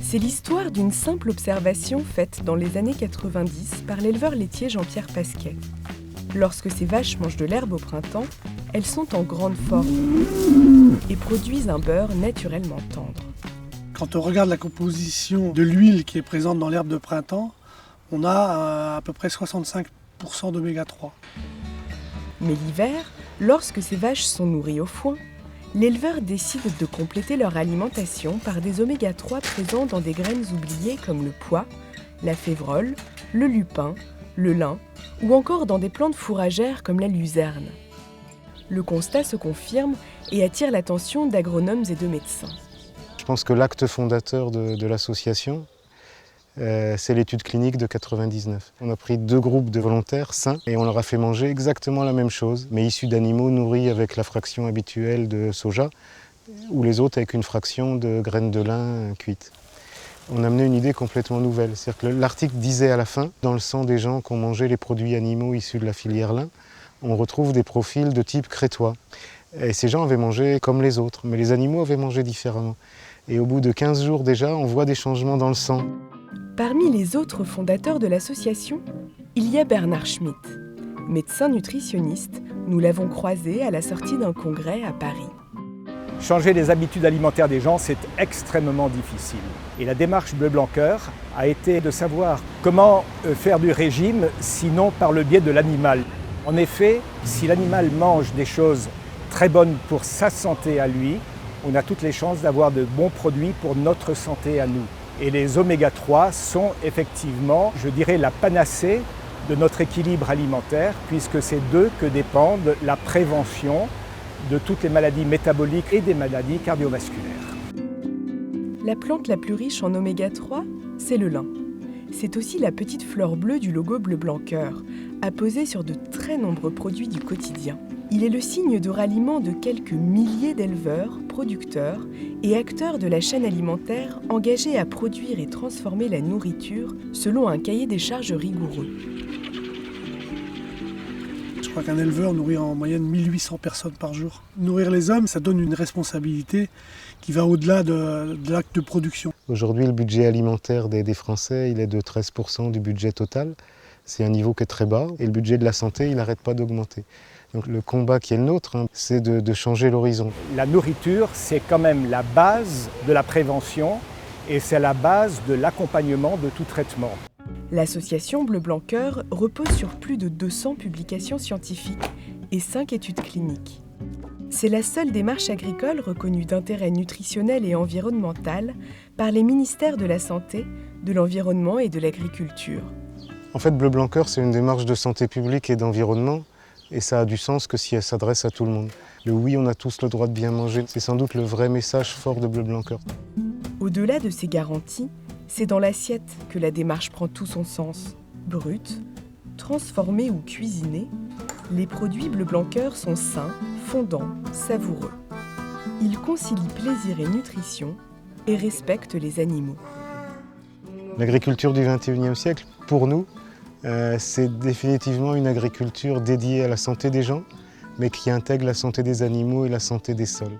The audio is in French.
C'est l'histoire d'une simple observation faite dans les années 90 par l'éleveur laitier Jean-Pierre Pasquet. Lorsque ces vaches mangent de l'herbe au printemps, elles sont en grande forme et produisent un beurre naturellement tendre. Quand on regarde la composition de l'huile qui est présente dans l'herbe de printemps, on a à peu près 65% d'oméga 3. Mais l'hiver, lorsque ces vaches sont nourries au foin, l'éleveur décide de compléter leur alimentation par des oméga 3 présents dans des graines oubliées comme le pois, la févrole, le lupin, le lin ou encore dans des plantes fourragères comme la luzerne. Le constat se confirme et attire l'attention d'agronomes et de médecins. Je pense que l'acte fondateur de l'association, c'est l'étude clinique de 99. On a pris 2 groupes de volontaires sains et on leur a fait manger exactement la même chose, mais issus d'animaux nourris avec la fraction habituelle de soja, ou les autres avec une fraction de graines de lin cuites. On a amené une idée complètement nouvelle. C'est-à-dire que l'article disait à la fin, dans le sang des gens qui ont mangé les produits animaux issus de la filière lin, on retrouve des profils de type crétois. Et ces gens avaient mangé comme les autres, mais les animaux avaient mangé différemment. Et au bout de 15 jours déjà, on voit des changements dans le sang. Parmi les autres fondateurs de l'association, il y a Bernard Schmitt. Médecin nutritionniste, nous l'avons croisé à la sortie d'un congrès à Paris. Changer les habitudes alimentaires des gens, c'est extrêmement difficile. Et la démarche Bleu Blanc Cœur a été de savoir comment faire du régime, sinon par le biais de l'animal. En effet, si l'animal mange des choses très bonnes pour sa santé à lui, on a toutes les chances d'avoir de bons produits pour notre santé à nous. Et les oméga 3 sont effectivement, je dirais, la panacée de notre équilibre alimentaire, puisque c'est d'eux que dépendent la prévention de toutes les maladies métaboliques et des maladies cardiovasculaires. La plante la plus riche en oméga 3, c'est le lin. C'est aussi la petite fleur bleue du logo Bleu Blanc Cœur, apposée sur de très nombreux produits du quotidien. Il est le signe de ralliement de quelques milliers d'éleveurs, producteurs et acteurs de la chaîne alimentaire engagés à produire et transformer la nourriture selon un cahier des charges rigoureux. Je crois qu'un éleveur nourrit en moyenne 1800 personnes par jour. Nourrir les hommes, ça donne une responsabilité qui va au-delà de l'acte de production. Aujourd'hui, le budget alimentaire des Français, il est de 13% du budget total. C'est un niveau qui est très bas. Et le budget de la santé, il n'arrête pas d'augmenter. Donc le combat qui est le nôtre, c'est de changer l'horizon. La nourriture, c'est quand même la base de la prévention et c'est la base de l'accompagnement de tout traitement. L'association Bleu Blanc Cœur repose sur plus de 200 publications scientifiques et 5 études cliniques. C'est la seule démarche agricole reconnue d'intérêt nutritionnel et environnemental par les ministères de la Santé, de l'Environnement et de l'Agriculture. En fait, Bleu Blanc Cœur, c'est une démarche de santé publique et d'environnement. Et ça a du sens que si elle s'adresse à tout le monde. Le oui, on a tous le droit de bien manger, c'est sans doute le vrai message fort de Bleu Blanc Cœur. Au-delà de ces garanties, c'est dans l'assiette que la démarche prend tout son sens. Brut, transformés ou cuisinés, les produits Bleu Blanc Cœur sont sains, fondants, savoureux. Ils concilient plaisir et nutrition et respectent les animaux. L'agriculture du XXIe siècle, pour nous, c'est définitivement une agriculture dédiée à la santé des gens, mais qui intègre la santé des animaux et la santé des sols.